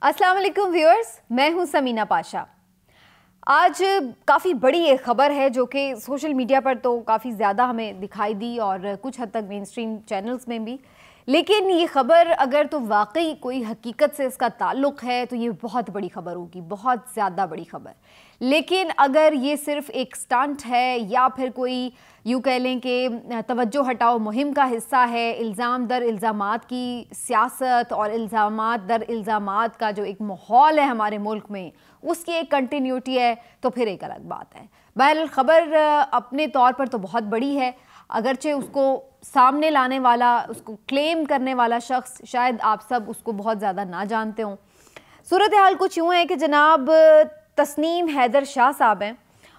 अस्सलाम वालेकुम व्यूअर्स, मैं हूं समीना पाशा। आज काफ़ी बड़ी एक ख़बर है जो कि सोशल मीडिया पर तो काफ़ी ज़्यादा हमें दिखाई दी और कुछ हद तक मेन स्ट्रीम चैनल्स में भी। लेकिन ये ख़बर अगर तो वाकई कोई हकीकत से इसका ताल्लुक़ है तो ये बहुत बड़ी ख़बर होगी, बहुत ज़्यादा बड़ी ख़बर। लेकिन अगर ये सिर्फ़ एक स्टंट है या फिर कोई यूँ कह लें कि तवज्जो हटाओ मुहिम का हिस्सा है, इल्ज़ाम दर इल्ज़ामात की सियासत और इल्ज़ामात दर इल्ज़ामात का जो एक माहौल है हमारे मुल्क में, उसकी एक कंटिन्यूटी है, तो फिर एक अलग बात है। बहरहाल ख़बर अपने तौर पर तो बहुत बड़ी है, अगरचे उसको सामने लाने वाला, उसको क्लेम करने वाला शख्स शायद आप सब उसको बहुत ज़्यादा ना जानते हों। सूरत हाल कुछ यूँ है कि जनाब तस्नीम हैदर शाह साहब हैं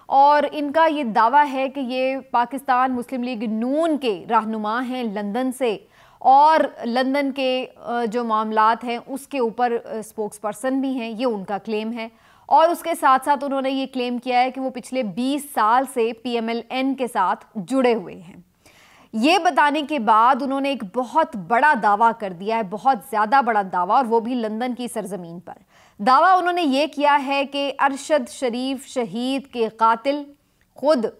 और इनका ये दावा है कि ये पाकिस्तान मुस्लिम लीग नून के रहनुमा हैं लंदन से, और लंदन के जो मामलात हैं उसके ऊपर स्पोक्स पर्सन भी हैं, ये उनका क्लेम है। और उसके साथ साथ उन्होंने ये क्लेम किया है कि वो पिछले 20 साल से PMLN के साथ जुड़े हुए हैं। ये बताने के बाद उन्होंने एक बहुत बड़ा दावा कर दिया है, बहुत ज़्यादा बड़ा दावा, और वो भी लंदन की सरजमीन पर। दावा उन्होंने ये किया है कि अरशद शरीफ शहीद के कातिल खुद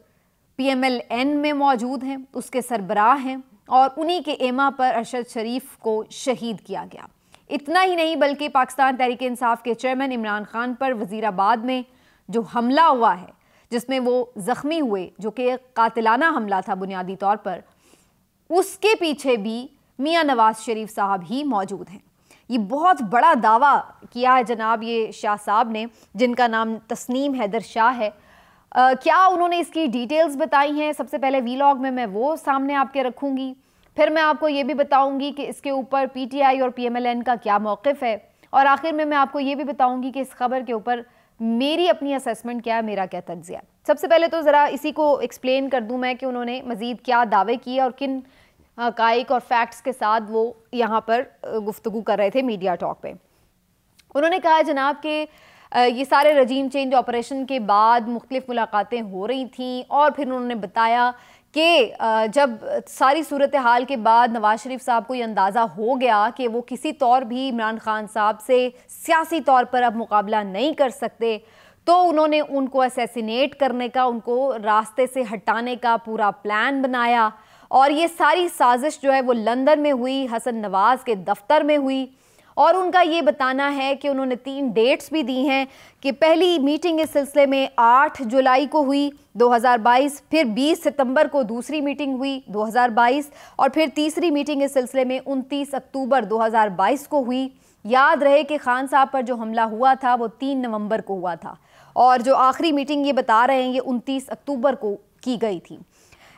PMLN में मौजूद हैं, उसके सरबराह हैं, और उन्हीं के एमा पर अरशद शरीफ को शहीद किया गया। इतना ही नहीं बल्कि पाकिस्तान तहरीक इंसाफ के चेयरमैन इमरान खान पर वज़ीराबाद में जो हमला हुआ है, जिसमें वो ज़ख्मी हुए, जो कि एक कातिलाना हमला था बुनियादी तौर पर, उसके पीछे भी मियां नवाज शरीफ साहब ही मौजूद हैं। ये बहुत बड़ा दावा किया है जनाब ये शाह साहब ने, जिनका नाम तस्नीम हैदर शाह है। क्या उन्होंने इसकी डिटेल्स बताई हैं? सबसे पहले वीलॉग में मैं वो सामने आपके रखूँगी, फिर मैं आपको ये भी बताऊंगी कि इसके ऊपर PTI और PMLN का क्या मौक़िफ़ है, और आखिर में मैं आपको ये भी बताऊंगी कि इस खबर के ऊपर मेरी अपनी असेसमेंट क्या है, मेरा क्या तज्ज़िया। सबसे पहले तो ज़रा इसी को एक्सप्लेन कर दूं मैं कि उन्होंने मज़ीद क्या दावे किए और किन हक़ाइक़ और फैक्ट्स के साथ वो यहाँ पर गुफ्तगू कर रहे थे मीडिया टॉक पे। उन्होंने कहा जनाब कि ये सारे रजीम चेंज ऑपरेशन के बाद मुख्तलिफ़ मुलाकातें हो रही थी, और फिर उन्होंने बताया कि जब सारी सूरत हाल के बाद नवाज शरीफ साहब को ये अंदाज़ा हो गया कि वो किसी तौर भी इमरान खान साहब से सियासी तौर पर अब मुकाबला नहीं कर सकते, तो उन्होंने उनको असैसिनेट करने का, उनको रास्ते से हटाने का पूरा प्लान बनाया। और ये सारी साजिश जो है वो लंदन में हुई, हसन नवाज के दफ्तर में हुई, और उनका ये बताना है कि उन्होंने 3 डेट्स भी दी हैं कि पहली मीटिंग इस सिलसिले में 8 जुलाई को हुई 2022, फिर 20 सितंबर को दूसरी मीटिंग हुई 2022, और फिर तीसरी मीटिंग इस सिलसिले में 29 अक्टूबर 2022 को हुई। याद रहे कि खान साहब पर जो हमला हुआ था वो 3 नवंबर को हुआ था, और जो आखिरी मीटिंग ये बता रहे हैं ये 29 अक्टूबर को की गई थी।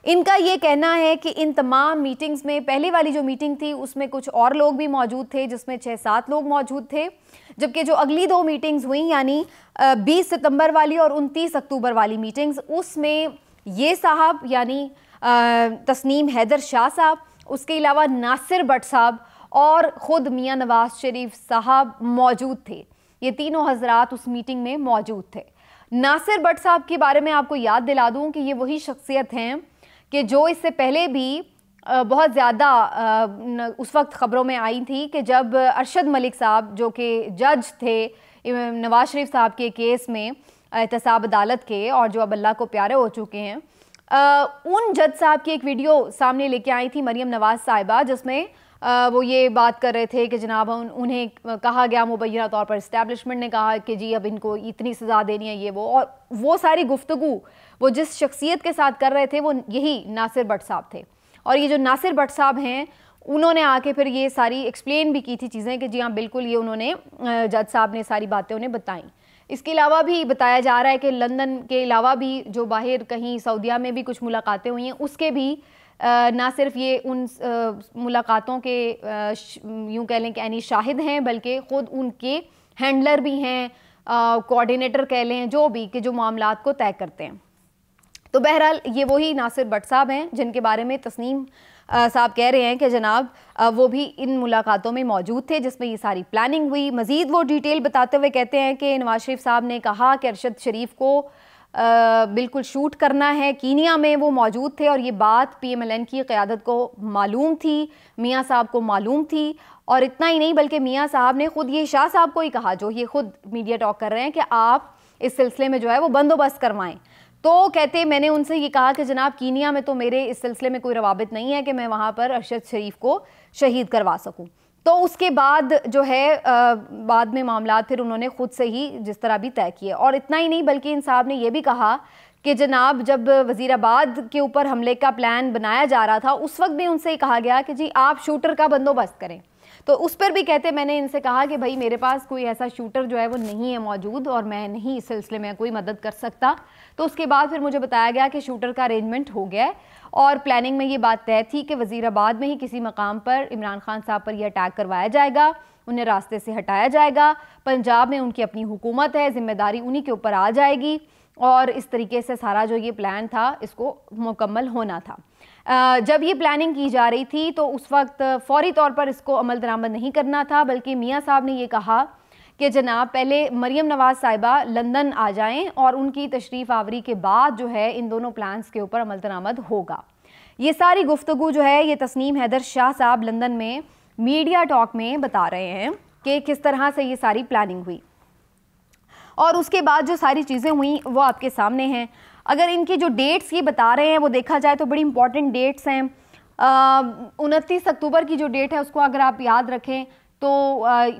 इनका ये कहना है कि इन तमाम मीटिंग्स में पहले वाली जो मीटिंग थी उसमें कुछ और लोग भी मौजूद थे, जिसमें 6-7 लोग मौजूद थे, जबकि जो अगली 2 मीटिंग्स हुई यानी 20 सितंबर वाली और 29 अक्टूबर वाली मीटिंग्स, उसमें ये साहब यानी तस्नीम हैदर शाह साहब, उसके अलावा नासिर भट्ट साहब और ख़ुद मियां नवाज शरीफ साहब मौजूद थे। ये तीनों हजरात उस मीटिंग में मौजूद थे। नासिर भट्ट साहब के बारे में आपको याद दिला दूँ कि ये वही शख्सियत हैं कि जो इससे पहले भी बहुत ज़्यादा उस वक्त ख़बरों में आई थी कि जब अरशद मलिक साहब जो कि जज थे नवाज शरीफ साहब के केस में एहतसाब अदालत के, और जो अब अल्लाह को प्यारे हो चुके हैं, उन जज साहब की एक वीडियो सामने लेके आई थी मरियम नवाज साहिबा, जिसमें वो ये बात कर रहे थे कि जनाब उन्हें कहा गया मुबैना तौर पर, इस्टेब्लिशमेंट ने कहा कि जी अब इनको इतनी सज़ा देनी है ये वो, और वो सारी गुफ्तगू वो जिस शख्सियत के साथ कर रहे थे वो यही नासिर भट्ट साहब थे। और ये जो नासिर भट्ट साहब हैं उन्होंने आके फिर ये सारी एक्सप्लेन भी की थी चीज़ें कि जी हाँ बिल्कुल ये उन्होंने जज साहब ने सारी बातें उन्हें बताई। इसके अलावा भी बताया जा रहा है कि लंदन के अलावा भी जो बाहर कहीं सऊदीया में भी कुछ मुलाकातें हुई हैं, उसके भी ना सिर्फ ये उन मुलाकातों के यूँ कह लें कि यानी शाहिद हैं, बल्कि ख़ुद उनके हैंडलर भी हैं, कोऑर्डिनेटर कह लें, जो भी कि जो मामलात को तय करते हैं। तो बहरहाल ये वही नासिर भट्ट साहब हैं जिनके बारे में तस्नीम साहब कह रहे हैं कि जनाब वो भी इन मुलाकातों में मौजूद थे जिसमें ये सारी प्लानिंग हुई। मज़ीद वो डिटेल बताते हुए कहते हैं कि नवाज शरीफ साहब ने कहा कि अरशद शरीफ को बिल्कुल शूट करना है। कीनिया में वो मौजूद थे और ये बात PMLN की क़यादत को मालूम थी, मियाँ साहब को मालूम थी। और इतना ही नहीं बल्कि मियाँ साहब ने ख़ुद ये शाह साहब को ही कहा, जो ये ख़ुद मीडिया टॉक कर रहे हैं, कि आप इस सिलसिले में जो है वो बंदोबस्त करवाएं। तो कहते मैंने उनसे ये कहा कि जनाब कीनिया में तो मेरे इस सिलसिले में कोई रवाबित नहीं है कि मैं वहाँ पर अरशद शरीफ को शहीद करवा सकूँ। तो उसके बाद जो है बाद में मामलात फिर उन्होंने ख़ुद से ही जिस तरह भी तय किए। और इतना ही नहीं बल्कि इन साहब ने यह भी कहा कि जनाब जब वज़ीराबाद के ऊपर हमले का प्लान बनाया जा रहा था उस वक्त भी उनसे ही कहा गया कि जी आप शूटर का बंदोबस्त करें। तो उस पर भी कहते मैंने इनसे कहा कि भाई मेरे पास कोई ऐसा शूटर जो है वो नहीं है मौजूद और मैं नहीं इस सिलसिले में कोई मदद कर सकता। तो उसके बाद फिर मुझे बताया गया कि शूटर का अरेंजमेंट हो गया है और प्लानिंग में ये बात तय थी कि वज़ीराबाद में ही किसी मकाम पर इमरान खान साहब पर यह अटैक करवाया जाएगा, उन्हें रास्ते से हटाया जाएगा। पंजाब में उनकी अपनी हुकूमत है, जिम्मेदारी उन्हीं के ऊपर आ जाएगी और इस तरीके से सारा जो ये प्लान था इसको मुकम्मल होना था। जब ये प्लानिंग की जा रही थी तो उस वक्त फौरी तौर पर इसको अमल दरामद नहीं करना था, बल्कि मियाँ साहब ने ये कहा कि जनाब पहले मरियम नवाज़ साहिबा लंदन आ जाएं और उनकी तशरीफ़ आवरी के बाद जो है इन दोनों प्लान्स के ऊपर अमल दरामद होगा। ये सारी गुफ्तगू जो है ये तस्नीम हैदर शाह साहब लंदन में मीडिया टॉक में बता रहे हैं कि किस तरह से ये सारी प्लानिंग हुई और उसके बाद जो सारी चीज़ें हुई वो आपके सामने हैं। अगर इनकी जो डेट्स ये बता रहे हैं वो देखा जाए तो बड़ी इंपॉर्टेंट डेट्स हैं। 29 अक्टूबर की जो डेट है उसको अगर आप याद रखें तो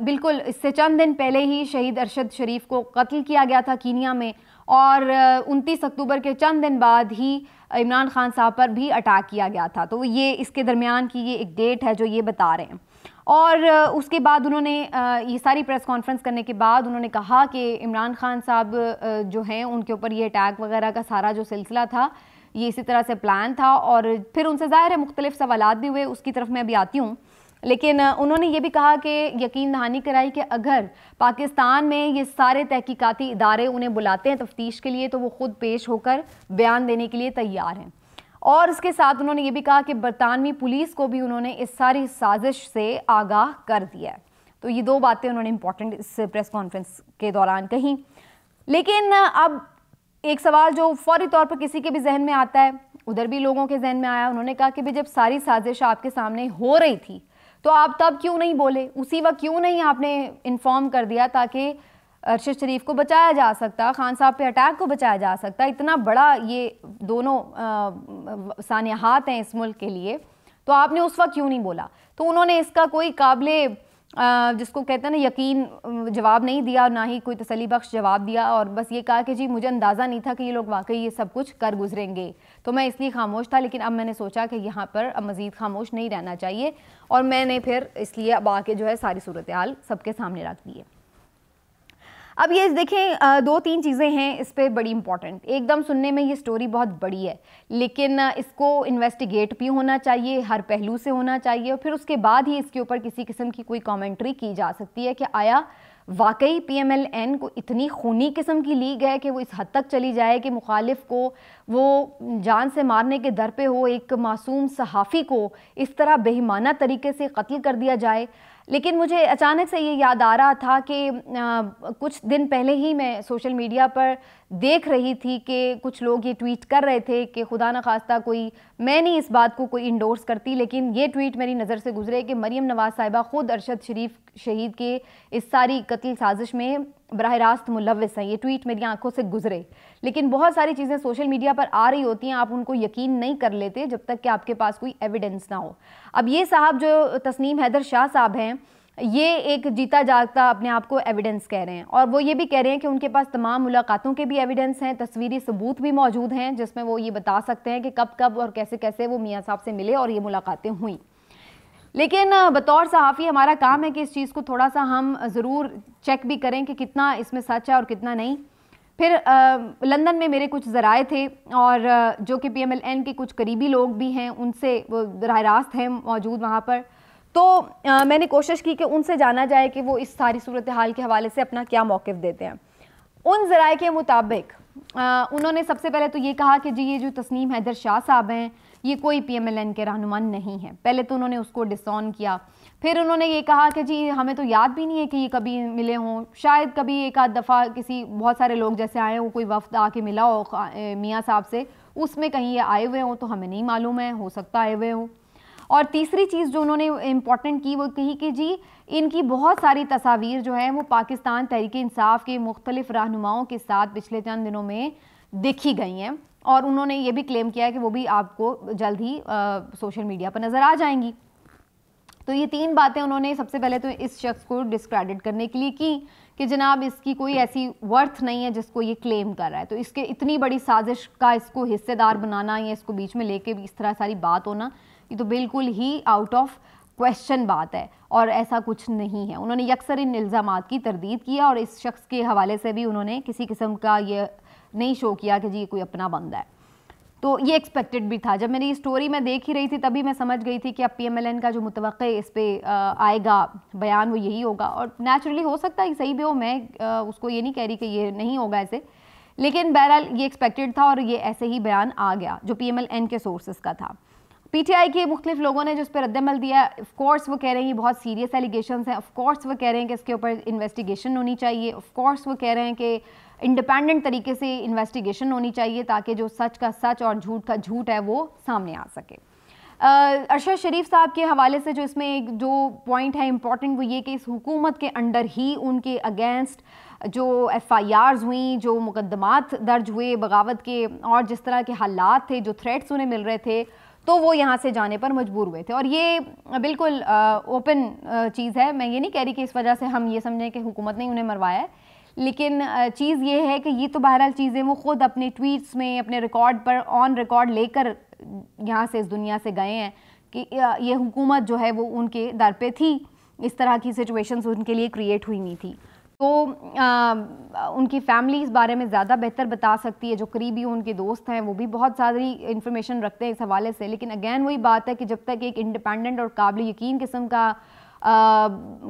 बिल्कुल इससे चंद दिन पहले ही शहीद अरशद शरीफ को कत्ल किया गया था कीनिया में और 29 अक्टूबर के चंद दिन बाद ही इमरान खान साहब पर भी अटैक किया गया था। तो ये इसके दरमियान की ये एक डेट है जो ये बता रहे हैं। और उसके बाद उन्होंने ये सारी प्रेस कॉन्फ्रेंस करने के बाद उन्होंने कहा कि इमरान खान साहब जो हैं उनके ऊपर ये अटैक वगैरह का सारा जो सिलसिला था ये इसी तरह से प्लान था। और फिर उनसे ज़ाहिर है मुख्तलिफ सवालात भी हुए, उसकी तरफ मैं अभी आती हूँ। लेकिन उन्होंने ये भी कहा कि यकीन दहानी कराई कि अगर पाकिस्तान में ये सारे तहकीकाती इदारे उन्हें बुलाते हैं तफ्तीश के लिए तो वो ख़ुद पेश होकर बयान देने के लिए तैयार हैं। और इसके साथ उन्होंने ये भी कहा कि बरतानवी पुलिस को भी उन्होंने इस सारी साजिश से आगाह कर दिया है। तो ये दो बातें उन्होंने इंपॉर्टेंट इस प्रेस कॉन्फ्रेंस के दौरान कही। लेकिन अब एक सवाल जो फौरी तौर पर किसी के भी जहन में आता है, उधर भी लोगों के जहन में आया, उन्होंने कहा कि भाई जब सारी साजिश आपके सामने हो रही थी तो आप तब क्यों नहीं बोले, उसी वक्त क्यों नहीं आपने इन्फॉर्म कर दिया ताकि अरशद शरीफ को बचाया जा सकता, खान साहब पे अटैक को बचाया जा सकता। इतना बड़ा ये दोनों सानियात हैं इस मुल्क के लिए, तो आपने उस वक्त क्यों नहीं बोला। तो उन्होंने इसका कोई काबिले जिसको कहते हैं ना यकीन जवाब नहीं दिया, ना ही कोई तसल्ली बख्श जवाब दिया और बस ये कहा कि जी मुझे अंदाज़ा नहीं था कि ये लोग वाकई ये सब कुछ कर गुजरेंगे, तो मैं इसलिए खामोश था। लेकिन अब मैंने सोचा कि यहाँ पर अब मज़ीद खामोश नहीं रहना चाहिए और मैंने फिर इसलिए अब आके जो है सारी सूरत हाल सबके सामने रख दी है। अब ये देखें दो तीन चीज़ें हैं इस पर बड़ी इंपॉर्टेंट। एकदम सुनने में ये स्टोरी बहुत बड़ी है लेकिन इसको इन्वेस्टिगेट भी होना चाहिए, हर पहलू से होना चाहिए और फिर उसके बाद ही इसके ऊपर किसी किस्म की कोई कमेंट्री की जा सकती है कि आया वाकई PMLN को इतनी खूनी किस्म की लीग है कि वो इस हद तक चली जाए कि मुखालिफ को वो जान से मारने के दर पे हो, एक मासूम सहाफ़ी को इस तरह बेईमाना तरीके से कत्ल कर दिया जाए। लेकिन मुझे अचानक से ये याद आ रहा था कि कुछ दिन पहले ही मैं सोशल मीडिया पर देख रही थी कि कुछ लोग ये ट्वीट कर रहे थे कि खुदा न खास्ता कोई, मैं नहीं इस बात को कोई इंडोर्स करती, लेकिन ये ट्वीट मेरी नज़र से गुजरे कि मरियम नवाज़ साहिबा ख़ुद अरशद शरीफ शहीद के इस सारी कत्ल साजिश में बराह रास्त मुलव्वस हैं। ये ट्वीट मेरी आंखों से गुजरे। लेकिन बहुत सारी चीज़ें सोशल मीडिया पर आ रही होती हैं, आप उनको यकीन नहीं कर लेते जब तक कि आपके पास कोई एविडेंस ना हो। अब ये साहब जो तस्नीम हैदर शाह साहब हैं, ये एक जीता जागता अपने आप को एविडेंस कह रहे हैं और वो ये भी कह रहे हैं कि उनके पास तमाम मुलाकातों के भी एविडेंस हैं, तस्वीरी सबूत भी मौजूद हैं जिसमें वो ये बता सकते हैं कि कब कब और कैसे कैसे वो मियाँ साहब से मिले और ये मुलाकातें हुई। लेकिन बतौर सहाफ़ी हमारा काम है कि इस चीज़ को थोड़ा सा हम ज़रूर चेक भी करें कि कितना इसमें सच है और कितना नहीं। फिर लंदन में मेरे कुछ ज़राए थे और जो कि PMLN के कुछ करीबी लोग भी हैं, उनसे वो राह रास्त हैं मौजूद वहाँ पर। तो मैंने कोशिश की कि उनसे जाना जाए कि वो इस सारी सूरत हाल के हवाले से अपना क्या मौक़िफ़ देते हैं। उन ज़राए के मुताबिक उन्होंने सबसे पहले तो ये कहा कि जी ये जो तस्नीम हैदर शाह साहब हैं ये कोई PMLN के रहनुमा नहीं है। पहले तो उन्होंने उसको डिसऑन किया, फिर उन्होंने ये कहा कि जी हमें तो याद भी नहीं है कि ये कभी मिले हों, शायद कभी एक आध दफ़ा किसी बहुत सारे लोग जैसे आए हों, कोई वफ्द आके मिला हो मियाँ साहब से, उसमें कहीं ये आए हुए हों, तो हमें नहीं मालूम है, हो सकता आए हुए हों। और तीसरी चीज़ जो उन्होंने इम्पॉर्टेंट की वो कही कि जी इनकी बहुत सारी तस्वीर जो है वो पाकिस्तान तहरीक इंसाफ के मुख्तलिफ रहनुमाओं के साथ पिछले चंद दिनों में देखी गई हैं, और उन्होंने ये भी क्लेम किया है कि वो भी आपको जल्द ही सोशल मीडिया पर नज़र आ जाएंगी। तो ये 3 बातें उन्होंने सबसे पहले तो इस शख्स को डिस्क्रेडिट करने के लिए की कि जनाब इसकी कोई ऐसी वर्थ नहीं है जिसको ये क्लेम कर रहा है, तो इसके इतनी बड़ी साजिश का इसको हिस्सेदार बनाना या इसको बीच में लेके इस तरह सारी बात होना, ये तो बिल्कुल ही आउट ऑफ क्वेश्चन बात है और ऐसा कुछ नहीं है। उन्होंने यकसर इन इल्ज़ामात की तरदीद किया और इस शख्स के हवाले से भी उन्होंने किसी किस्म का ये नहीं शो किया कि जी ये कोई अपना बंदा है। तो ये एक्सपेक्टेड भी था। जब मेरी स्टोरी मैं देख ही रही थी तभी मैं समझ गई थी कि अब PMLN का जो मुतवक्के इस पर आएगा बयान वो यही होगा, और नेचुरली हो सकता है सही भी हो, मैं उसको ये नहीं कह रही कि ये नहीं होगा ऐसे, लेकिन बहरहाल ये एक्सपेक्टेड था और ये ऐसे ही बयान आ गया जो PMLN के सोर्सेज का था। PTI के मुख्तलिफ लोगों ने जो इस पर रद्दमल दिया, ऑफकोर्स वो कह रहे हैं ये बहुत सीरियस एलिगेशंस हैं, ऑफकोर्स वो कह रहे हैं कि इसके ऊपर इन्वेस्टिगेशन होनी चाहिए, ऑफकोर्स वो कह रहे हैं कि इंडिपेंडेंट तरीके से इन्वेस्टिगेशन होनी चाहिए ताकि जो सच का सच और झूठ का झूठ है वो सामने आ सके। अरशद शरीफ साहब के हवाले से जो इसमें एक जो पॉइंट है इम्पॉर्टेंट वो ये कि इस हुकूमत के अंडर ही उनके अगेंस्ट जो FIRs हुई, जो मुकदमात दर्ज हुए बगावत के, और जिस तरह के हालात थे, जो थ्रेट्स उन्हें मिल रहे थे, तो वो यहाँ से जाने पर मजबूर हुए थे। और ये बिल्कुल ओपन चीज़ है, मैं ये नहीं कह रही कि इस वजह से हम ये समझें कि हुकूमत ने उन्हें मरवाया है, लेकिन चीज़ ये है कि ये तो बहरहाल चीज़ें वो ख़ुद अपने ट्वीट्स में अपने रिकॉर्ड पर ऑन रिकॉर्ड लेकर यहाँ से इस दुनिया से गए हैं कि ये हुकूमत जो है वो उनके दर पे थी, इस तरह की सिचुएशंस उनके लिए क्रिएट हुई नहीं थी। तो उनकी फैमिली इस बारे में ज़्यादा बेहतर बता सकती है, जो करीबी उनके दोस्त हैं वो भी बहुत सारी इन्फॉर्मेशन रखते हैं इस हवाले से, लेकिन अगेन वही बात है कि जब तक एक इंडिपेंडेंट और काबिल यकीन किस्म का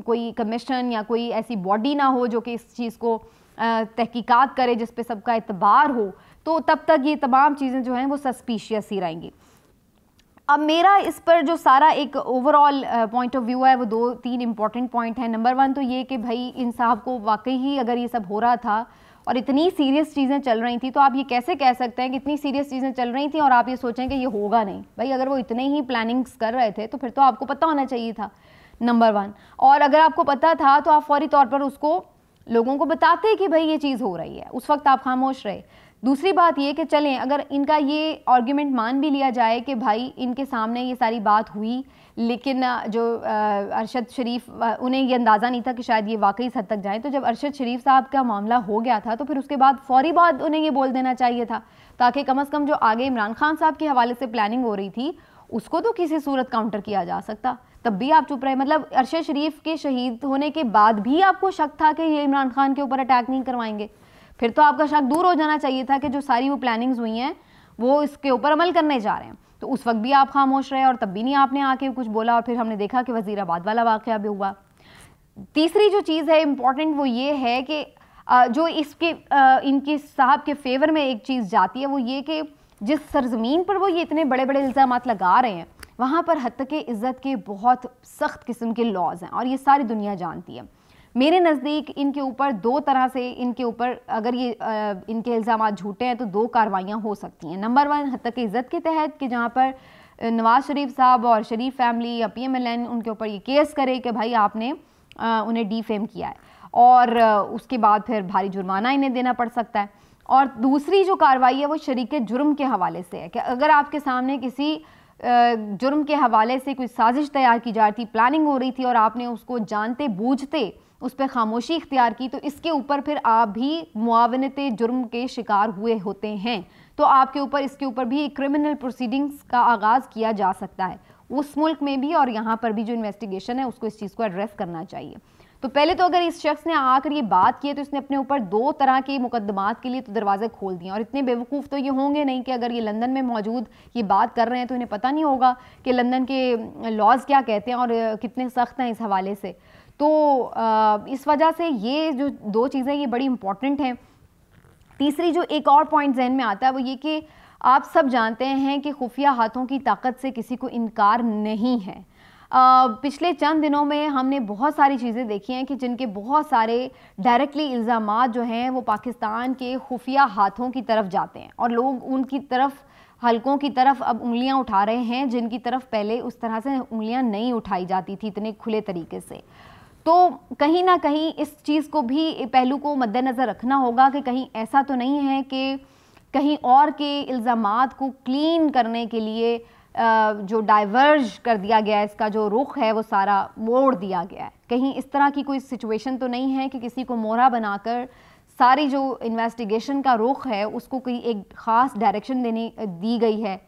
कोई कमीशन या कोई ऐसी बॉडी ना हो जो कि इस चीज़ को तहकीकात करे जिस पे सबका एतबार हो, तो तब तक ये तमाम चीज़ें जो हैं वो सस्पिशियस ही रहेंगी। अब मेरा इस पर जो सारा एक ओवरऑल पॉइंट ऑफ व्यू है वो 2-3 इंपॉर्टेंट पॉइंट है। नंबर 1 तो ये कि भाई इन साहब को वाकई ही अगर ये सब हो रहा था और इतनी सीरियस चीज़ें चल रही थी, तो आप ये कैसे कह सकते हैं कि इतनी सीरियस चीज़ें चल रही थी और आप ये सोचें कि ये होगा नहीं। भाई अगर वो इतने ही प्लानिंग्स कर रहे थे तो फिर तो आपको पता होना चाहिए था, नंबर 1। और अगर आपको पता था तो आप फौरी तौर पर उसको लोगों को बताते कि भाई ये चीज़ हो रही है, उस वक्त आप खामोश रहे। दूसरी बात ये कि चलें अगर इनका ये आर्ग्यूमेंट मान भी लिया जाए कि भाई इनके सामने ये सारी बात हुई, लेकिन जो अरशद शरीफ उन्हें ये अंदाज़ा नहीं था कि शायद ये वाकई इस हद तक जाए, तो जब अरशद शरीफ साहब का मामला हो गया था तो फिर उसके बाद फौरी बाद उन्हें ये बोल देना चाहिए था, ताकि कम अज़ कम जो आगे इमरान खान साहब के हवाले से प्लानिंग हो रही थी उसको तो किसी सूरत काउंटर किया जा सकता। तब भी आप चुप रहे। मतलब अरशद शरीफ के शहीद होने के बाद भी आपको शक था कि ये इमरान खान के ऊपर अटैक नहीं करवाएंगे, फिर तो आपका शक दूर हो जाना चाहिए था कि जो सारी वो प्लानिंग्स हुई हैं वो इसके ऊपर अमल करने जा रहे हैं। तो उस वक्त भी आप खामोश रहे और तब भी नहीं आपने आके कुछ बोला, और फिर हमने देखा कि वज़ीराबाद वाला वाक़या भी हुआ। तीसरी जो चीज़ है इम्पॉर्टेंट वो ये है कि जो इसके इनके साहब के फेवर में एक चीज़ जाती है वो ये कि जिस सरजमीन पर वो ये इतने बड़े बड़े इल्ज़ामात लगा रहे हैं वहाँ पर हत्ते इज़्ज़त के बहुत सख्त किस्म के लॉज हैं और ये सारी दुनिया जानती है। मेरे नज़दीक इनके ऊपर 2 तरह से इनके ऊपर अगर ये इनके इल्ज़ामात झूठे हैं तो 2 कार्रवाइयाँ हो सकती हैं। नंबर 1 हत्ते इज़्ज़त के तहत कि जहाँ पर नवाज़ शरीफ साहब और शरीफ फैमिली या PMLN उनके ऊपर ये केस करे कि भाई आपने उन्हें डिफेम किया है, और उसके बाद फिर भारी जुर्माना इन्हें देना पड़ सकता है। और दूसरी जो कार्रवाई है वो शरीके जुर्म के हवाले से है कि अगर आपके सामने किसी जुर्म के हवाले से कोई साजिश तैयार की जा रही थी, प्लानिंग हो रही थी और आपने उसको जानते बूझते उस पर खामोशी इख्तियार की, तो इसके ऊपर फिर आप भी मुआवनत जुर्म के शिकार हुए होते हैं, तो आपके ऊपर इसके ऊपर भी क्रिमिनल प्रोसीडिंग्स का आगाज़ किया जा सकता है उस मुल्क में भी, और यहाँ पर भी जो इन्वेस्टिगेशन है उसको इस चीज़ को एड्रेस करना चाहिए। तो पहले तो अगर इस शख्स ने आकर ये बात की है तो इसने अपने ऊपर 2 तरह के मुकदमात के लिए तो दरवाजे खोल दिए, और इतने बेवकूफ़ तो ये होंगे नहीं कि अगर ये लंदन में मौजूद ये बात कर रहे हैं तो इन्हें पता नहीं होगा कि लंदन के लॉज क्या कहते हैं और कितने सख्त हैं इस हवाले से। तो इस वजह से ये जो 2 चीज़ें ये बड़ी इंपॉर्टेंट हैं। तीसरी जो एक और पॉइंट जहन में आता है वो ये कि आप सब जानते हैं कि खुफिया हाथों की ताकत से किसी को इनकार नहीं है। पिछले चंद दिनों में हमने बहुत सारी चीज़ें देखी हैं कि जिनके बहुत सारे डायरेक्टली इल्ज़ामात जो हैं वो पाकिस्तान के खुफिया हाथों की तरफ जाते हैं और लोग उनकी तरफ, हलकों की तरफ अब उंगलियां उठा रहे हैं जिनकी तरफ पहले उस तरह से उंगलियां नहीं उठाई जाती थी इतने खुले तरीके से। तो कहीं ना कहीं इस चीज़ को भी, पहलू को मद्देनज़र रखना होगा कि कहीं ऐसा तो नहीं है कि कहीं और के इल्ज़ामात को क्लीन करने के लिए जो डाइवर्ज कर दिया गया है, इसका जो रुख है वो सारा मोड़ दिया गया है। कहीं इस तरह की कोई सिचुएशन तो नहीं है कि किसी को मोहरा बनाकर सारी जो इन्वेस्टिगेशन का रुख है उसको कोई एक ख़ास डायरेक्शन दी गई है।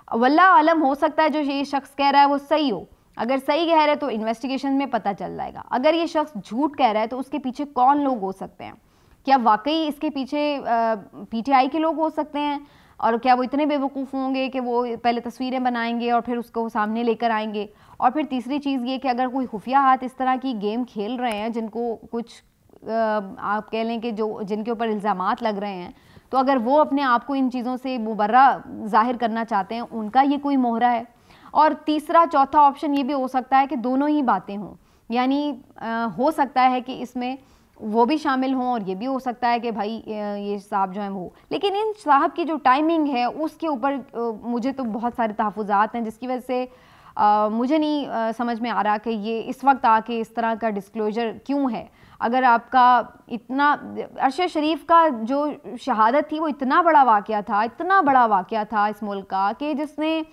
वल्लाह आलम, हो सकता है जो ये शख्स कह रहा है वो सही हो। अगर सही कह रहा है तो इन्वेस्टिगेशन में पता चल जाएगा। अगर ये शख्स झूठ कह रहा है तो उसके पीछे कौन लोग हो सकते हैं? क्या वाकई इसके पीछे पीटीआई के लोग हो सकते हैं? और क्या वो इतने बेवकूफ़ होंगे कि वो पहले तस्वीरें बनाएंगे और फिर उसको सामने लेकर आएंगे? और फिर तीसरी चीज़ ये कि अगर कोई खुफिया हाथ इस तरह की गेम खेल रहे हैं जिनको कुछ आप कह लें कि जो जिनके ऊपर इल्ज़ामात लग रहे हैं, तो अगर वो अपने आप को इन चीज़ों से मुबर्रा ज़ाहिर करना चाहते हैं, उनका ये कोई मोहरा है? और तीसरा चौथा ऑप्शन ये भी हो सकता है कि दोनों ही बातें हों, यानी हो सकता है कि इसमें वो भी शामिल हों और ये भी हो सकता है कि भाई ये साहब जो हैं वो, लेकिन इन साहब की जो टाइमिंग है उसके ऊपर मुझे तो बहुत सारे तहफ़्फ़ुज़ात हैं जिसकी वजह से मुझे नहीं समझ में आ रहा कि ये इस वक्त आके इस तरह का डिस्क्लोजर क्यों है। अगर आपका इतना अरशद शरीफ का जो शहादत थी वो इतना बड़ा वाक़या था, इतना बड़ा वाक़या था इस मुल्क का कि जिसने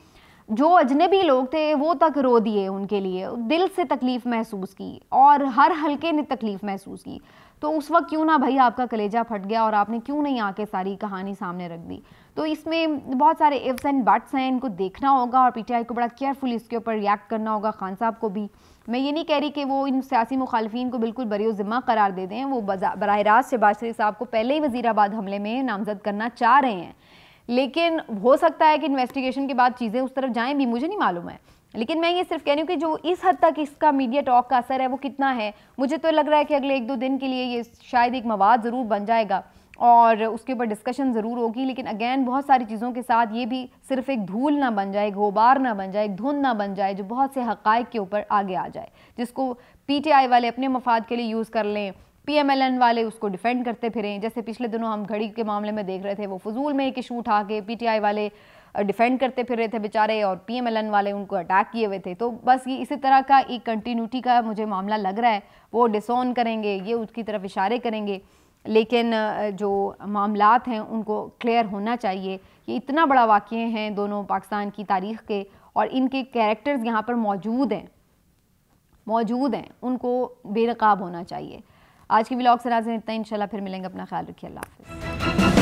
जो अजनबी लोग थे वो तक रो दिए, उनके लिए दिल से तकलीफ़ महसूस की और हर हल्के ने तकलीफ़ महसूस की। तो उस वक्त क्यों ना भाई आपका कलेजा फट गया और आपने क्यों नहीं आके सारी कहानी सामने रख दी? तो इसमें बहुत सारे इफ्स एंड बट्स हैं, इनको देखना होगा और पीटीआई को बड़ा केयरफुली इसके ऊपर रिएक्ट करना होगा। खान साहब को भी मैं ये नहीं कह रही कि वो इन सियासी मुखालफिन को बिल्कुल बरी ज़िम्मा करार दे दें। वो बराह रास्त शहबाज शरीफ साहब को पहले ही वज़ीराबाद हमले में नामजद करना चाह रहे हैं, लेकिन हो सकता है कि इन्वेस्टिगेशन के बाद चीज़ें उस तरफ जाएं भी, मुझे नहीं मालूम है। लेकिन मैं ये सिर्फ कह रही हूँ कि जो इस हद तक इसका मीडिया टॉक का असर है वो कितना है। मुझे तो लग रहा है कि अगले 1-2 दिन के लिए ये शायद एक मवाद ज़रूर बन जाएगा और उसके ऊपर डिस्कशन ज़रूर होगी, लेकिन अगेन बहुत सारी चीज़ों के साथ ये भी सिर्फ एक धूल ना बन जाए, गुबार ना बन जाए, एक धुंध ना बन जाए जो बहुत से हक़ाइक़ के ऊपर आगे आ जाए, जिसको पीटीआई वाले अपने मफाद के लिए यूज़ कर लें, पीएमएलएन वाले उसको डिफेंड करते फिरें। जैसे पिछले दिनों हम घड़ी के मामले में देख रहे थे, वो फजूल में एक इशू उठा के पीटीआई वाले डिफेंड करते फिर रहे थे बेचारे और पीएमएलएन वाले उनको अटैक किए हुए थे। तो बस ये इसी तरह का एक कंटिन्यूटी का मुझे मामला लग रहा है। वो डिसोन करेंगे, ये उसकी तरफ इशारे करेंगे, लेकिन जो मामलात हैं उनको क्लियर होना चाहिए। ये इतना बड़ा वाक़या हैं दोनों पाकिस्तान की तारीख़ के और इनके कैरेक्टर्स यहाँ पर मौजूद हैं, उनको बेनकाब होना चाहिए। आज की व्लॉग से नाज़रीन इतना, इंशाल्लाह फिर मिलेंगे। अपना ख्याल रखिए। अल्लाह हाफ़िज़।